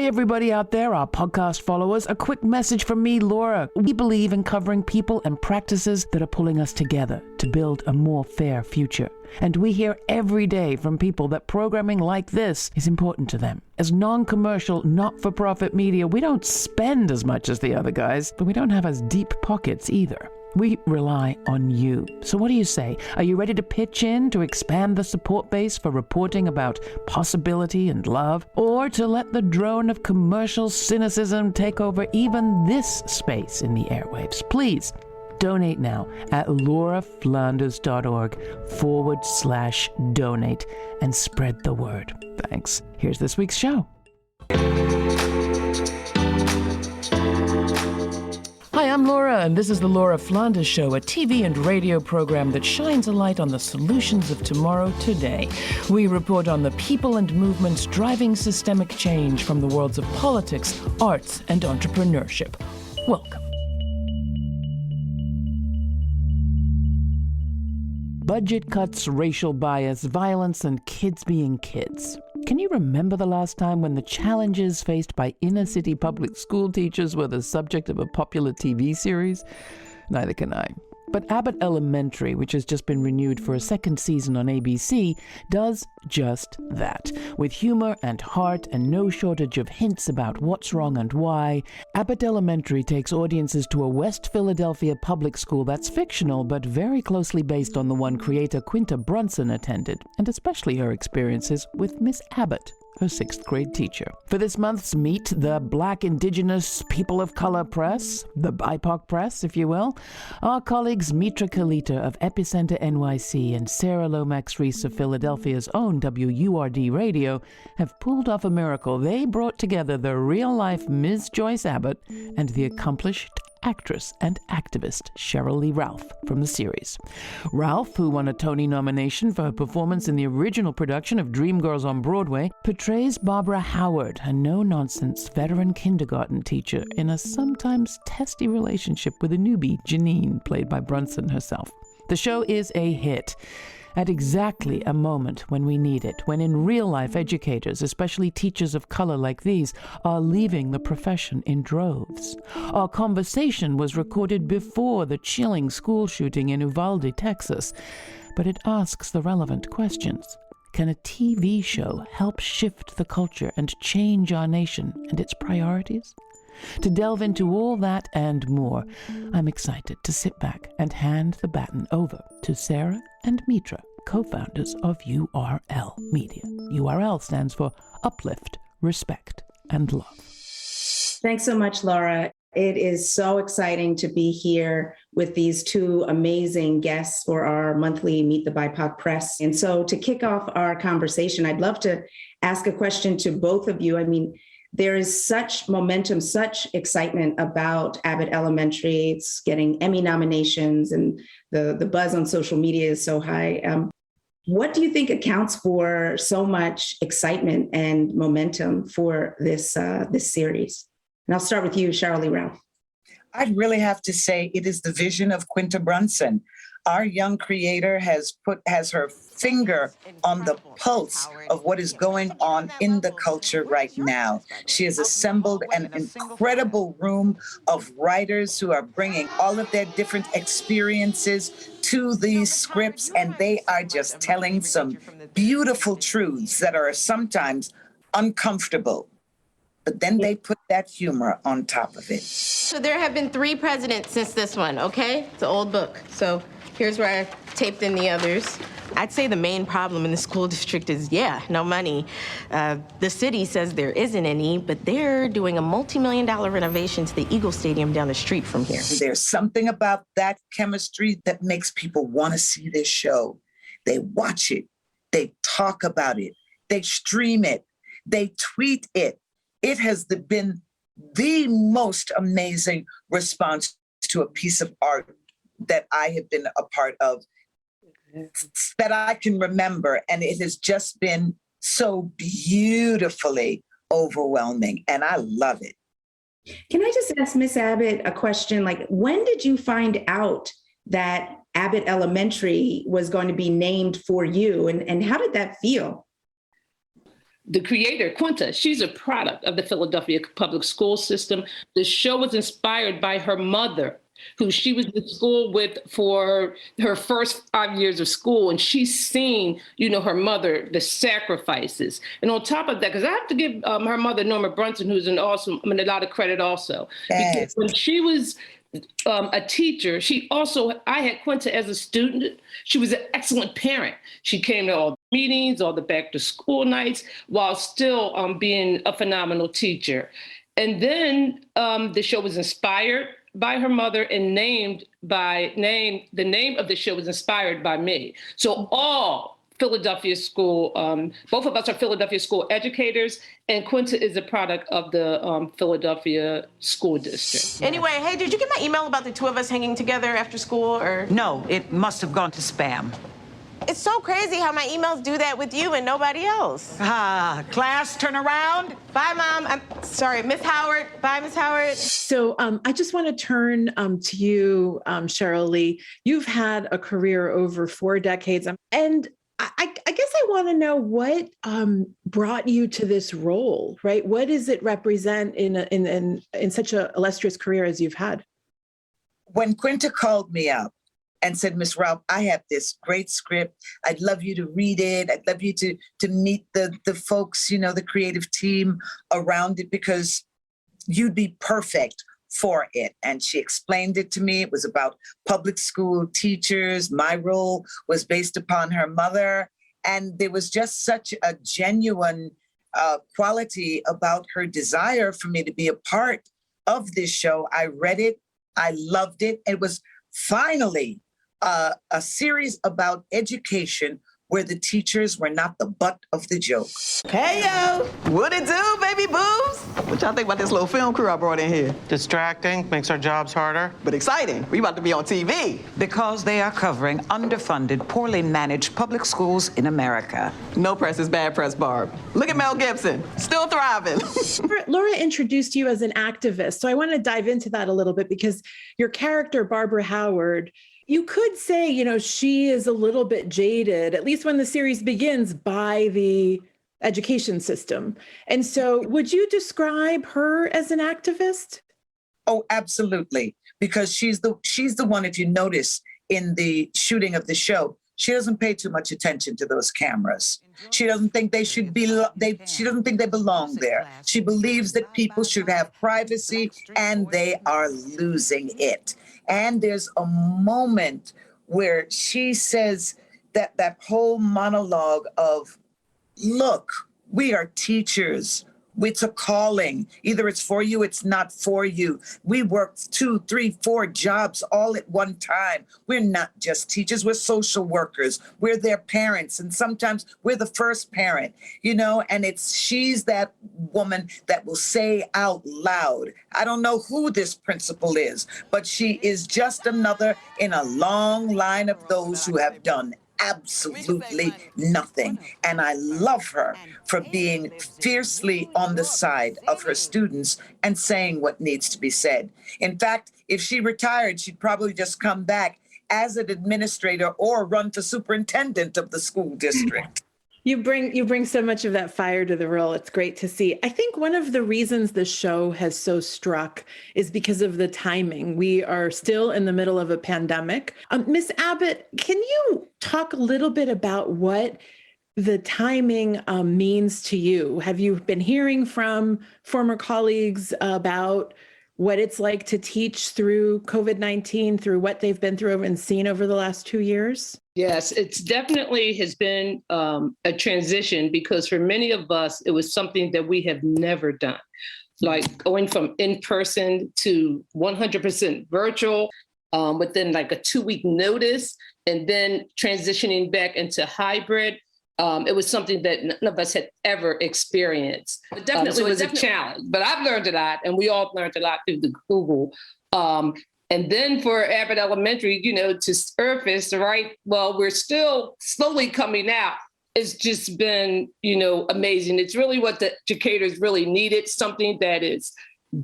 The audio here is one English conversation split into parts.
Hi, everybody out there, our podcast followers. A quick message from me, Laura. We believe in covering people and practices that are pulling us together to build a more fair future. And we hear every day from people that programming like this is important to them. As non-commercial, not-for-profit media, we don't spend as much as the other guys, but we don't have as deep pockets either. We rely on you. So what do you say? Are you ready to pitch in to expand the support base for reporting about possibility and love? Or to let the drone of commercial cynicism take over even this space in the airwaves? Please donate now at lauraflanders.org/donate and spread the word. Thanks. Here's this week's show. Hi, I'm Laura, and this is the Laura Flanders Show, a TV and radio program that shines a light on the solutions of tomorrow today. We report on the people and movements driving systemic change from the worlds of politics, arts, and entrepreneurship. Welcome. Budget cuts, racial bias, violence, and kids being kids. Can you remember the last time when the challenges faced by inner-city public school teachers were the subject of a popular TV series? Neither can I. But Abbott Elementary, which has just been renewed for a second season on ABC, does just that. With humor and heart and no shortage of hints about what's wrong and why, Abbott Elementary takes audiences to a West Philadelphia public school that's fictional but very closely based on the one creator Quinta Brunson attended, and especially her experiences with Miss Abbott, her 6th grade teacher. For this month's Meet the Black, Indigenous, People of Color Press, the BIPOC Press, if you will, our colleagues Mitra Kalita of Epicenter NYC and Sara Lomax-Reese of Philadelphia's own WURD Radio have pulled off a miracle. They brought together the real-life Ms. Joyce Abbott and the accomplished actress and activist Sheryl Lee Ralph from the series. Ralph, who won a Tony nomination for her performance in the original production of Dreamgirls on Broadway, portrays Barbara Howard, a no-nonsense veteran kindergarten teacher, in a sometimes testy relationship with a newbie, Janine, played by Brunson herself. The show is a hit at exactly a moment when we need it, when in real-life educators, especially teachers of color like these, are leaving the profession in droves. Our conversation was recorded before the chilling school shooting in Uvalde, Texas, but it asks the relevant questions. Can a TV show help shift the culture and change our nation and its priorities? To delve into all that and more, I'm excited to sit back and hand the baton over to Sara and Mitra, co-founders of URL Media. URL stands for Uplift, Respect, and Love. Thanks so much, Laura. It is so exciting to be here with these two amazing guests for our monthly Meet the BIPOC Press. And so to kick off our conversation, I'd love to ask a question to both of you. I mean, there is such momentum, such excitement about Abbott Elementary. It's getting Emmy nominations and the buzz on social media is so high. What do you think accounts for so much excitement and momentum for this series? And I'll start with you, Sheryl Lee Ralph. I'd really have to say it is the vision of Quinta Brunson. Our young creator has her finger on the pulse of what is going on in the culture right now. She has assembled an incredible room of writers who are bringing all of their different experiences to these scripts, and they are just telling some beautiful truths that are sometimes uncomfortable. But then they put that humor on top of it. So there have been 3 presidents since this one, okay? It's an old book. So here's where I taped in the others. I'd say the main problem in the school district is, no money. The city says there isn't any, but they're doing a multi-million-dollar renovation to the Eagle Stadium down the street from here. There's something about that chemistry that makes people want to see this show. They watch it, they talk about it, they stream it, they tweet it. It has been the most amazing response to a piece of art that I have been a part of that I can remember. And it has just been so beautifully overwhelming. And I love it. Can I just ask Miss Abbott a question? Like, when did you find out that Abbott Elementary was going to be named for you? And how did that feel? the creator, Quinta, she's a product of the Philadelphia public school system. The show was inspired by her mother, who she was in school with for her first 5 years of school. And she's seen, her mother, the sacrifices. And on top of that, because I have to give her mother, Norma Brunson, who's a lot of credit also. Yes. Because when she was a teacher, I had Quinta as a student. She was an excellent parent. She came to all the meetings, all the back to school nights, while still being a phenomenal teacher. And then the show was inspired by her mother and the name of the show was inspired by me. So all Philadelphia school, both of us are Philadelphia school educators, and Quinta is a product of the Philadelphia school district. Anyway, hey, did you get my email about the two of us hanging together after school, or? No, it must have gone to spam. It's so crazy how my emails do that with you and nobody else. Class, turn around. Bye, Mom. I'm sorry, Miss Howard. Bye, Miss Howard. So I just want to turn to you, Sheryl Lee. You've had a career over 4 decades, and I guess I want to know what brought you to this role, right? What does it represent in such an illustrious career as you've had? When Quinta called me up and said, Miss Ralph, I have this great script. I'd love you to read it. I'd love you to meet the folks, the creative team around it, because you'd be perfect for it. And she explained it to me. It was about public school teachers. My role was based upon her mother. And there was just such a genuine quality about her desire for me to be a part of this show. I read it. I loved it. It was finally a series about education where the teachers were not the butt of the joke. Hey, yo, what it do, baby boos? What y'all think about this little film crew I brought in here? Distracting, makes our jobs harder. But exciting, we about to be on TV. Because they are covering underfunded, poorly managed public schools in America. No press is bad press, Barb. Look at Mel Gibson, still thriving. Laura introduced you as an activist, so I want to dive into that a little bit, because your character, Barbara Howard, you could say, she is a little bit jaded, at least when the series begins, by the education system. And so would you describe her as an activist? Oh, absolutely. Because she's the one, if you notice in the shooting of the show, she doesn't pay too much attention to those cameras. She doesn't think they should be, she doesn't think they belong there. She believes that people should have privacy, and they are losing it. And there's a moment where she says that whole monologue of, look, we are teachers. It's a calling. Either it's for you, it's not for you. We work 2, 3, 4 jobs all at one time. We're not just teachers, we're social workers. We're their parents. And sometimes we're the first parent, and she's that woman that will say out loud, I don't know who this principal is, but she is just another in a long line of those who have done absolutely nothing. And I love her for being fiercely on the side of her students and saying what needs to be said. In fact, if she retired, she'd probably just come back as an administrator or run for superintendent of the school district. You bring so much of that fire to the role. It's great to see. I think one of the reasons the show has so struck is because of the timing. We are still in the middle of a pandemic. Ms. Abbott, can you talk a little bit about what the timing means to you? Have you been hearing from former colleagues about what it's like to teach through COVID-19, through what they've been through and seen over the last 2 years? Yes, it's definitely has been a transition, because for many of us, it was something that we have never done. Like going from in-person to 100% virtual within like a 2-week notice, and then transitioning back into hybrid. It was something that none of us had ever experienced. It definitely was a challenge, but I've learned a lot, and we all learned a lot through the Google. And then for Abbott Elementary, to surface, right? Well, we're still slowly coming out. It's just been, amazing. It's really what the educators really needed, something that is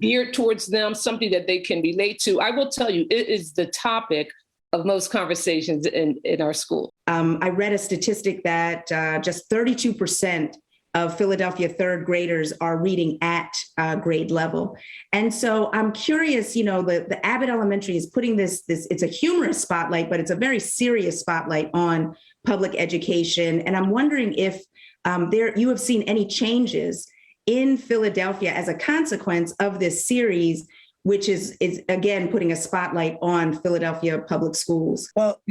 geared towards them, something that they can relate to. I will tell you, it is the topic of most conversations in our school. I read a statistic that just 32% of Philadelphia third graders are reading at grade level. And so I'm curious, the Abbott Elementary is putting this, it's a humorous spotlight, but it's a very serious spotlight on public education. And I'm wondering if you have seen any changes in Philadelphia as a consequence of this series, which is again putting a spotlight on Philadelphia public schools. Well,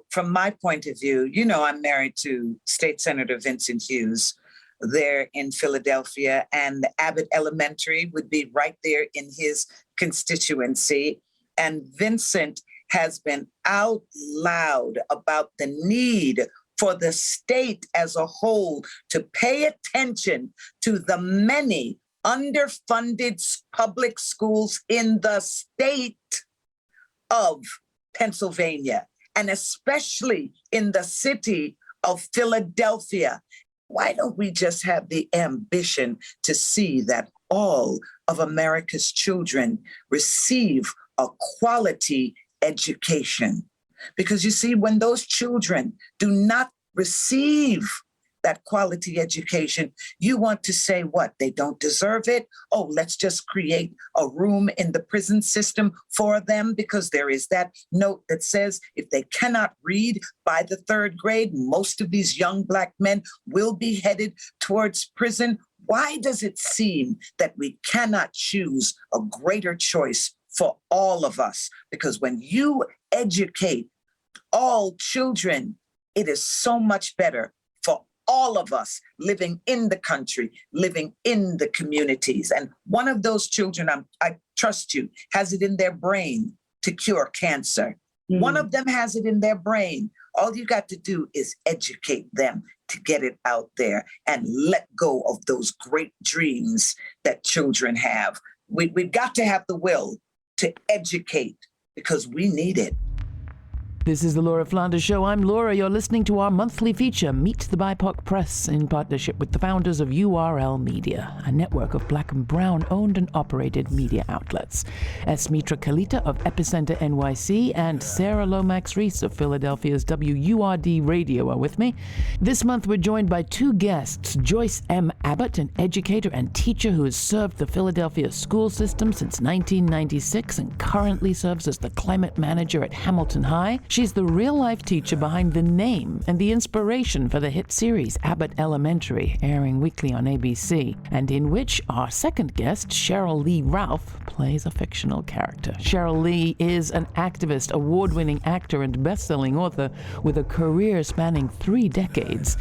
from my point of view, I'm married to State Senator Vincent Hughes there in Philadelphia, and the Abbott Elementary would be right there in his constituency. And Vincent has been out loud about the need for the state as a whole to pay attention to the many underfunded public schools in the state of Pennsylvania, and especially in the city of Philadelphia. Why don't we just have the ambition to see that all of America's children receive a quality education? Because you see, when those children do not receive that quality education, you want to say what? They don't deserve it? Oh, let's just create a room in the prison system for them, because there is that note that says if they cannot read by the third grade, most of these young Black men will be headed towards prison. Why does it seem that we cannot choose a greater choice for all of us? Because when you educate all children, it is so much better for all of us living in the country, living in the communities. And one of those children, I trust you, has it in their brain to cure cancer. One of them has it in their brain. All you got to do is educate them to get it out there and let go of those great dreams that children have. We've got to have the will to educate because we need it. This is the Laura Flanders Show. I'm Laura. You're listening to our monthly feature, Meet the BIPOC Press, in partnership with the founders of URL Media, a network of Black and Brown owned and operated media outlets. Mitra Kalita of Epicenter NYC and Sara Lomax-Reese of Philadelphia's WURD Radio are with me. This month we're joined by two guests, Joyce M. Abbott, an educator and teacher who has served the Philadelphia school system since 1996 and currently serves as the climate manager at Hamilton High. She's the real-life teacher behind the name and the inspiration for the hit series Abbott Elementary, airing weekly on ABC, and in which our second guest, Sheryl Lee Ralph, plays a fictional character. Sheryl Lee is an activist, award-winning actor, and best-selling author with a career spanning 3 decades.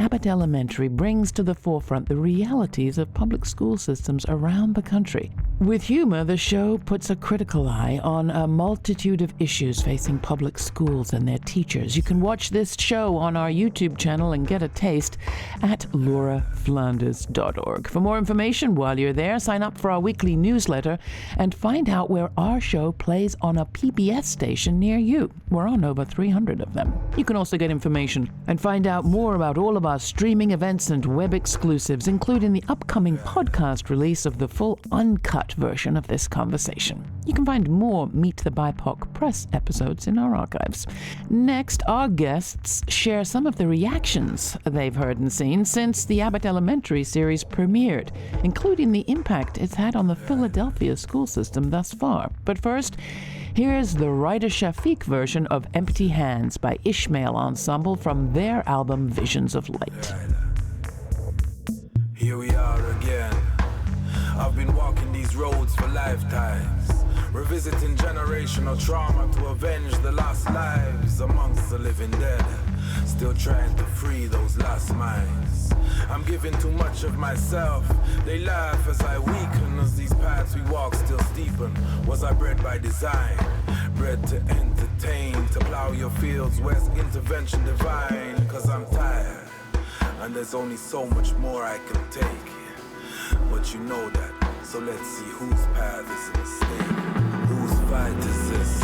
Abbott Elementary brings to the forefront the realities of public school systems around the country. With humor, the show puts a critical eye on a multitude of issues facing public schools and their teachers. You can watch this show on our YouTube channel and get a taste at lauraflanders.org. For more information while you're there, sign up for our weekly newsletter and find out where our show plays on a PBS station near you. We're on over 300 of them. You can also get information and find out more about all of our streaming events and web exclusives, including the upcoming podcast release of the full uncut version of this conversation. You can find more Meet the BIPOC Press episodes in our archives. Next, our guests share some of the reactions they've heard and seen since the Abbott Elementary series premiered, including the impact it's had on the Philadelphia school system thus far. But first, here's the Ryder Shafiq version of Empty Hands by Ishmael Ensemble from their album Visions of Light. Here we are again. I've been walking these roads for lifetimes, revisiting generational trauma to avenge the lost lives amongst the living dead, still trying to free those lost minds. I'm giving too much of myself. They laugh as I weaken, as these paths we walk still steepen. Was I bred by design? Bred to entertain, to plow your fields, where's intervention divine? Cause I'm tired, and there's only so much more I can take. But you know that, so let's see whose path is a mistake. Whose fight is this?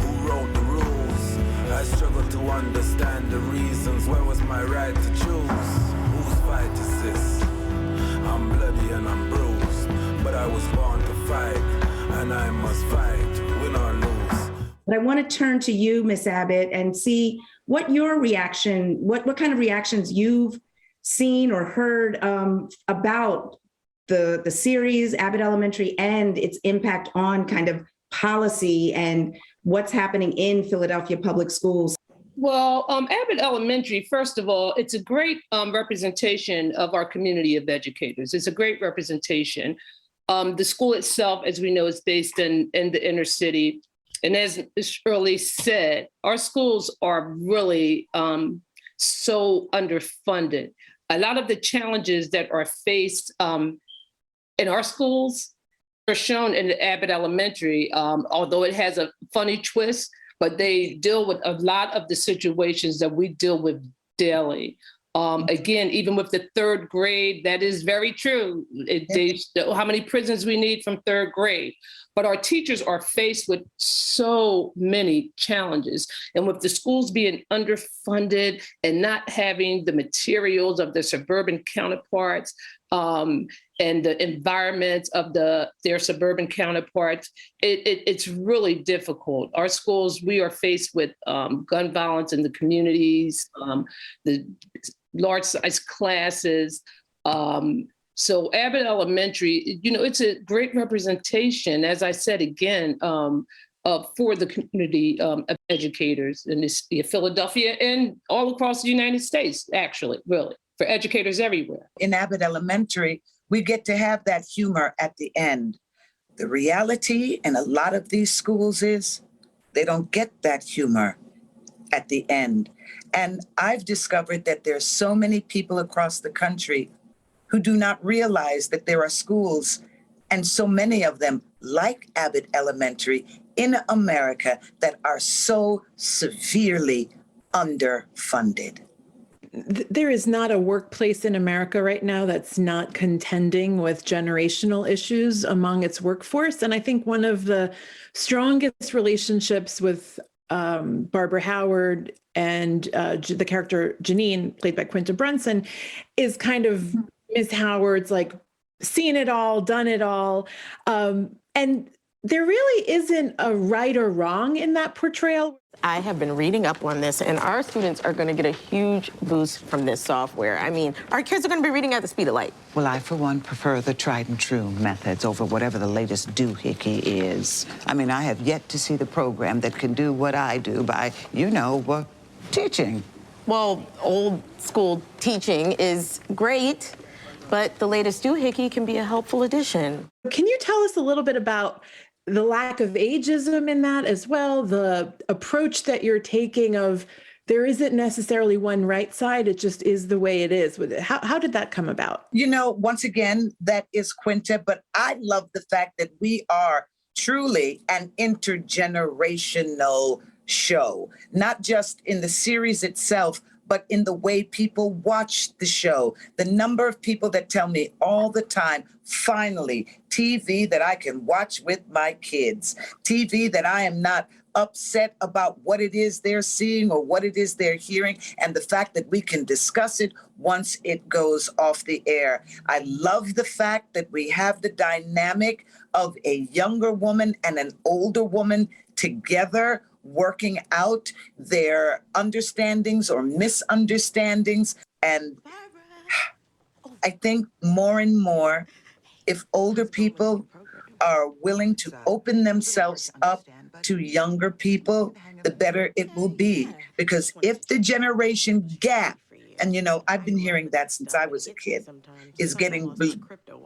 Who wrote the rules? I struggle to understand the reasons. Where was my right to choose? Whose fight is this? I'm bloody and I'm bruised, but I was born to fight, and I must fight, win or lose. But I want to turn to you, Miss Abbott, and see what your reaction, what kind of reactions you've seen or heard about the series Abbott Elementary and its impact on kind of policy and what's happening in Philadelphia public schools? Well, Abbott Elementary, first of all, it's a great representation of our community of educators. It's a great representation. The school itself, as we know, is based in the inner city. And as Sheryl said, our schools are really so underfunded. A lot of the challenges that are faced in our schools are shown in the Abbott Elementary, although it has a funny twist, but they deal with a lot of the situations that we deal with daily. Again, even with the third grade, that is very true. How many prisons we need from third grade. But our teachers are faced with so many challenges. And with the schools being underfunded and not having the materials of their suburban counterparts and the environments of their suburban counterparts, it's really difficult. Our schools, we are faced with gun violence in the communities, the large size classes. So Abbott Elementary, it's a great representation, as I said again, for the community of educators in Philadelphia and all across the United States, actually, really, for educators everywhere. In Abbott Elementary, we get to have that humor at the end. The reality in a lot of these schools is they don't get that humor at the end. And I've discovered that there's so many people across the country who do not realize that there are schools, and so many of them, like Abbott Elementary, in America that are so severely underfunded. There is not a workplace in America right now that's not contending with generational issues among its workforce. And I think one of the strongest relationships with Barbara Howard and the character Janine, played by Quinta Brunson, is kind of Ms. Howard's like seen it all, done it all. And there really isn't a right or wrong in that portrayal. I have been reading up on this, and our students are going to get a huge boost from this software. I mean, our kids are going to be reading at the speed of light. Well, I, for one, prefer the tried and true methods over whatever the latest doohickey is. I mean, I have yet to see the program that can do what I do by, teaching. Well, old school teaching is great, but the latest doohickey can be a helpful addition. Can you tell us a little bit about the lack of ageism in that as well, the approach that you're taking of there isn't necessarily one right side, it just is the way it is with it. How did that come about? Once again, that is Quinta, but I love the fact that we are truly an intergenerational show, not just in the series itself, but in the way people watch the show. The number of people that tell me all the time, finally, TV that I can watch with my kids, TV that I am not upset about what it is they're seeing or what it is they're hearing, and the fact that we can discuss it once it goes off the air. I love the fact that we have the dynamic of a younger woman and an older woman together working out their understandings or misunderstandings. And I think more and more, if older people are willing to open themselves up to younger people, the better it will be. Because if the generation gap, and I've been hearing that since I was a kid, is getting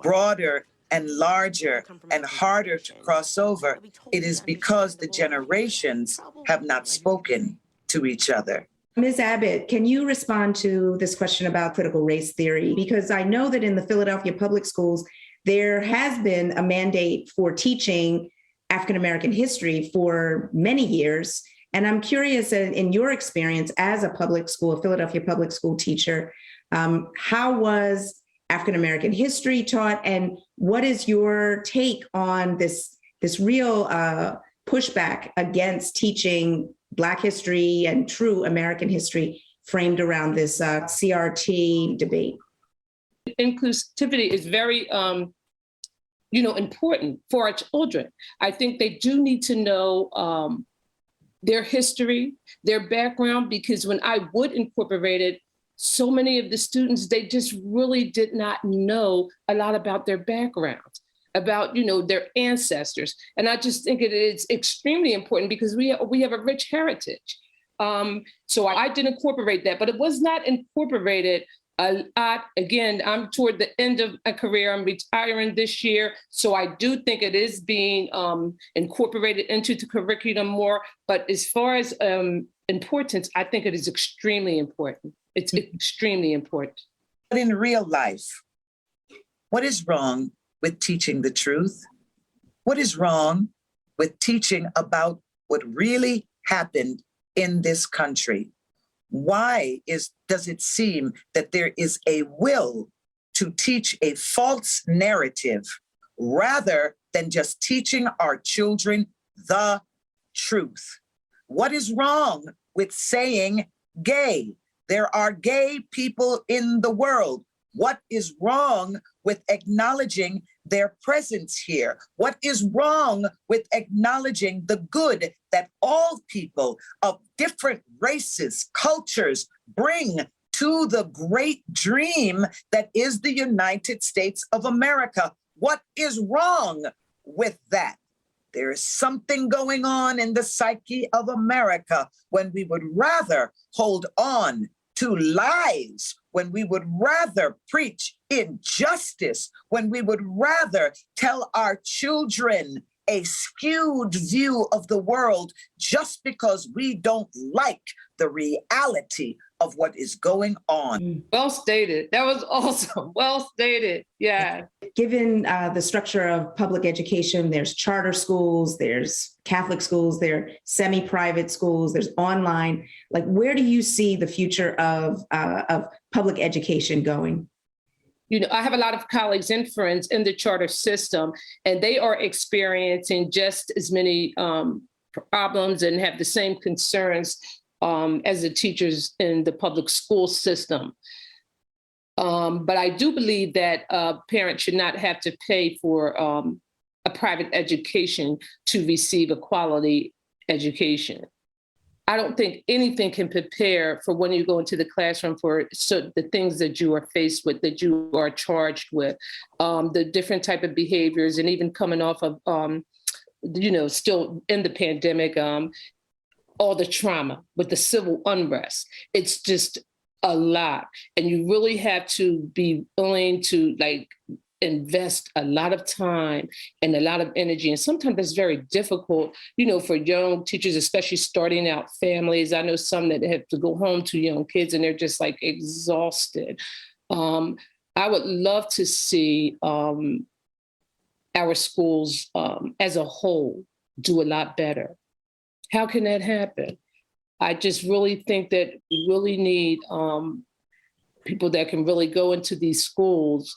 broader and larger and harder to cross over, it is because the generations have not spoken to each other. Ms. Abbott, can you respond to this question about critical race theory? Because I know that in the Philadelphia public schools, there has been a mandate for teaching African-American history for many years. And I'm curious, in your experience as a Philadelphia public school teacher, how was African-American history taught, and what is your take on this real pushback against teaching Black history and true American history framed around this CRT debate? Inclusivity is very, important for our children. I think they do need to know their history, their background, because when I would incorporate it, so many of the students, they just really did not know a lot about their background, about, their ancestors. And I just think it is extremely important because we have a rich heritage. So I did incorporate that, but it was not incorporated a lot. Again, I'm toward the end of my career. I'm retiring this year. So I do think it is being incorporated into the curriculum more. But as far as importance, I think it is extremely important. It's extremely important. But in real life, what is wrong with teaching the truth? What is wrong with teaching about what really happened in this country? Why does it seem that there is a will to teach a false narrative rather than just teaching our children the truth? What is wrong with saying gay? There are gay people in the world. What is wrong with acknowledging their presence here? What is wrong with acknowledging the good that all people of different races, cultures bring to the great dream that is the United States of America? What is wrong with that? There is something going on in the psyche of America when we would rather hold on to lies, when we would rather preach injustice, when we would rather tell our children a skewed view of the world just because we don't like the reality of what is going on. Well stated. That was awesome. Well stated. Yeah. Given the structure of public education, there's charter schools, there's Catholic schools, there are semi-private schools, there's online. Like, where do you see the future of public education going? I have a lot of colleagues and friends in the charter system, and they are experiencing just as many problems and have the same concerns as the teachers in the public school system. But I do believe that parents should not have to pay for a private education to receive a quality education. I don't think anything can prepare for when you go into the classroom for the things that you are faced with, that you are charged with, the different type of behaviors, and even coming off of, still in the pandemic, all the trauma with the civil unrest. It's just a lot. And you really have to be willing to invest a lot of time and a lot of energy. And sometimes it's very difficult, for young teachers, especially starting out families. I know some that have to go home to young kids and they're just exhausted. I would love to see our schools as a whole do a lot better. How can that happen? I just really think that we really need people that can really go into these schools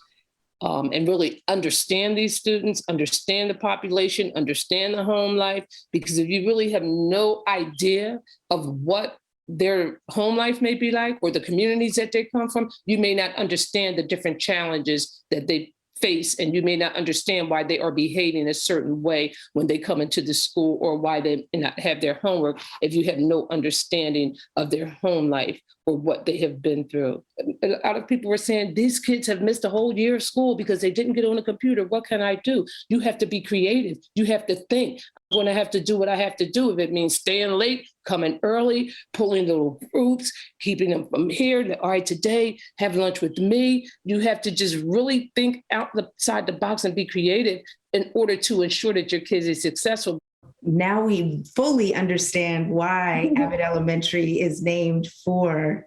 and really understand these students, understand the population, understand the home life, because if you really have no idea of what their home life may be like or the communities that they come from, you may not understand the different challenges that they face, and you may not understand why they are behaving a certain way when they come into the school, or why they not have their homework if you have no understanding of their home life or what they have been through. A lot of people were saying, these kids have missed a whole year of school because they didn't get on a computer. What can I do? You have to be creative. You have to think. I'm going to have to do what I have to do. If it means staying late, coming early, pulling little groups, keeping them from here. All right, today, have lunch with me. You have to just really think outside the box and be creative in order to ensure that your kids is successful. Now we fully understand why Abbott Elementary is named for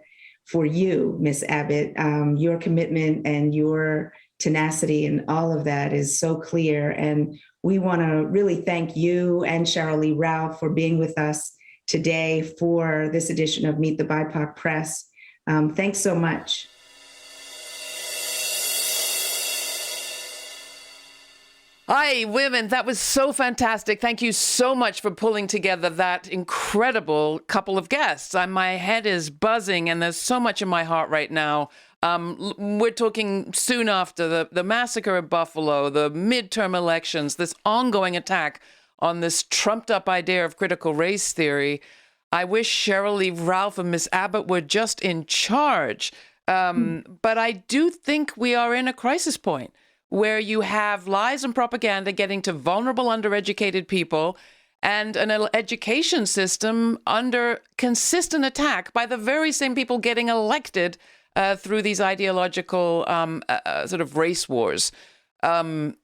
you, Miss Abbott. Your commitment and your tenacity and all of that is so clear. And we want to really thank you and Sheryl Lee Ralph for being with us today for this edition of Meet the BIPOC Press. Thanks so much. Hi, women. That was so fantastic. Thank you so much for pulling together that incredible couple of guests. My head is buzzing, and there's so much in my heart right now. We're talking soon after the massacre of Buffalo, the midterm elections, this ongoing attack on this trumped up idea of critical race theory. I wish Sheryl Lee Ralph and Miss Abbott were just in charge. But I do think we are in a crisis point where you have lies and propaganda getting to vulnerable, undereducated people and an education system under consistent attack by the very same people getting elected through these ideological sort of race wars. I'm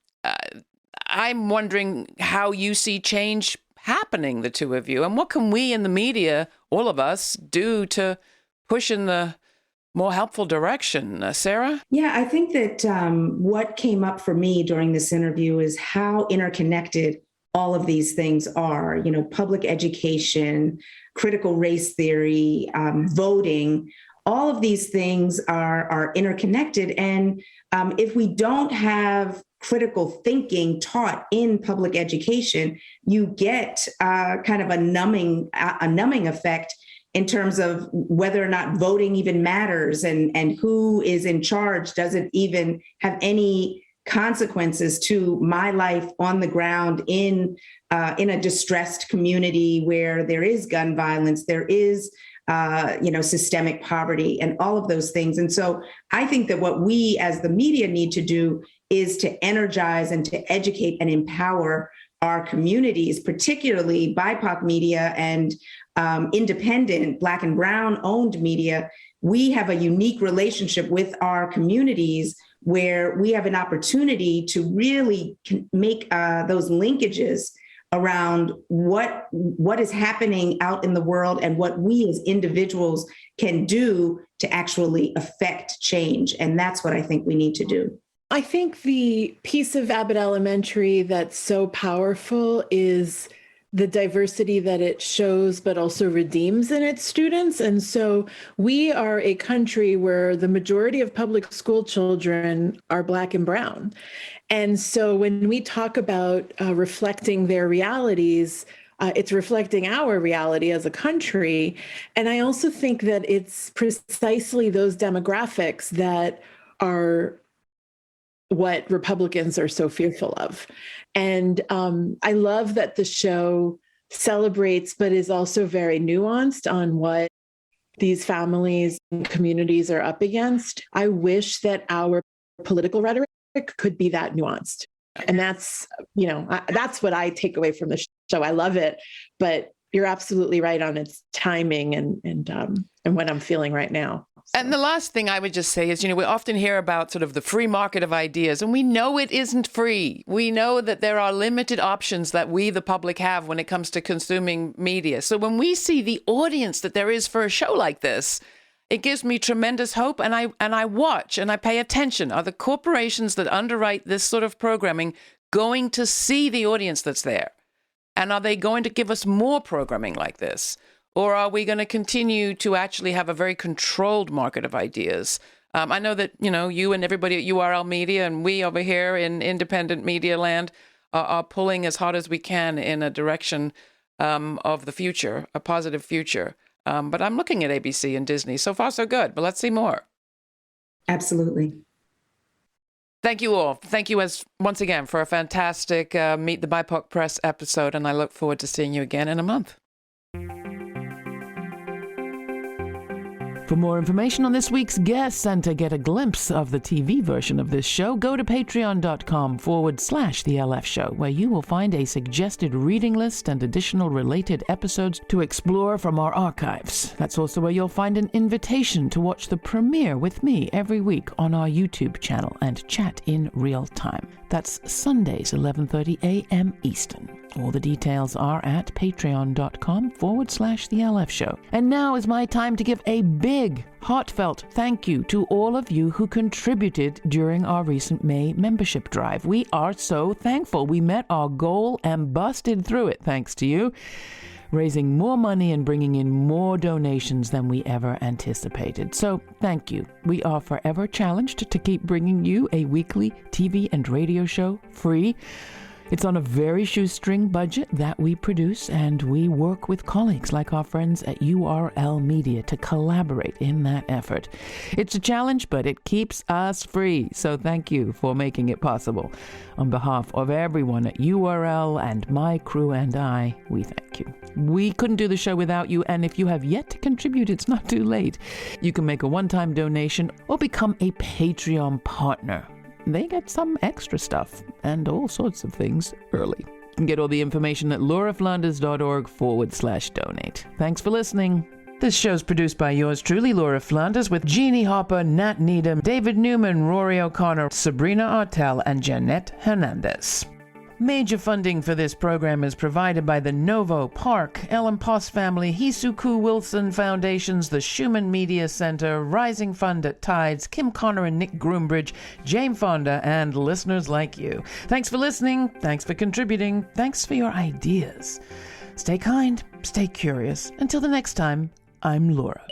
wondering how you see change happening, the two of you, and what can we in the media, all of us, do to push in the more helpful direction? Sara? Yeah, I think that what came up for me during this interview is how interconnected all of these things are, public education, critical race theory, voting. All of these things are interconnected. And if we don't have critical thinking taught in public education, you get kind of a numbing effect in terms of whether or not voting even matters and who is in charge doesn't even have any consequences to my life on the ground in a distressed community where there is gun violence, there is systemic poverty and all of those things. And so I think that what we as the media need to do is to energize and to educate and empower our communities, particularly BIPOC media and independent Black and Brown owned media. We have a unique relationship with our communities where we have an opportunity to really make those linkages around what is happening out in the world and what we as individuals can do to actually affect change. And that's what I think we need to do. I think the piece of Abbott Elementary that's so powerful is the diversity that it shows, but also redeems in its students. And so we are a country where the majority of public school children are Black and Brown. And so when we talk about reflecting their realities, it's reflecting our reality as a country. And I also think that it's precisely those demographics that are what Republicans are so fearful of. And I love that the show celebrates, but is also very nuanced on what these families and communities are up against. I wish that our political rhetoric could be that nuanced. And that's, that's what I take away from the show. I love it, but you're absolutely right on its timing and what I'm feeling right now. And the last thing I would just say is, we often hear about sort of the free market of ideas, and we know it isn't free. We know that there are limited options that we, the public, have when it comes to consuming media. So when we see the audience that there is for a show like this, it gives me tremendous hope. And I watch and I pay attention. Are the corporations that underwrite this sort of programming going to see the audience that's there? And are they going to give us more programming like this? Or are we going to continue to actually have a very controlled market of ideas? I know that, you and everybody at URL Media and we over here in independent media land are pulling as hard as we can in a direction of the future, a positive future. But I'm looking at ABC and Disney. So far, so good. But let's see more. Absolutely. Thank you all. Thank you once again for a fantastic Meet the BIPOC Press episode. And I look forward to seeing you again in a month. For more information on this week's guests and to get a glimpse of the TV version of this show, go to patreon.com/The LF Show, where you will find a suggested reading list and additional related episodes to explore from our archives. That's also where you'll find an invitation to watch the premiere with me every week on our YouTube channel and chat in real time. That's Sundays, 11:30 a.m. Eastern. All the details are at patreon.com/The LF Show. And now is my time to give a big, heartfelt thank you to all of you who contributed during our recent May membership drive. We are so thankful. We met our goal and busted through it thanks to you, raising more money and bringing in more donations than we ever anticipated. So thank you. We are forever challenged to keep bringing you a weekly TV and radio show free. It's on a very shoestring budget that we produce, and we work with colleagues like our friends at URL Media to collaborate in that effort. It's a challenge, but it keeps us free, so thank you for making it possible. On behalf of everyone at URL and my crew and I, we thank you. We couldn't do the show without you, and if you have yet to contribute, it's not too late. You can make a one-time donation or become a Patreon partner. They get some extra stuff and all sorts of things early. You can get all the information at lauraflanders.org/donate. Thanks for listening. This show's produced by yours truly, Laura Flanders, with Jeannie Hopper, Nat Needham, David Newman, Rory O'Connor, Sabrina Artel, and Jeanette Hernandez. Major funding for this program is provided by the Novo, Park, Ellen Poss Family, Hisuku Wilson Foundations, the Schumann Media Center, Rising Fund at Tides, Kim Connor and Nick Groombridge, Jane Fonda, and listeners like you. Thanks for listening. Thanks for contributing. Thanks for your ideas. Stay kind. Stay curious. Until the next time, I'm Laura.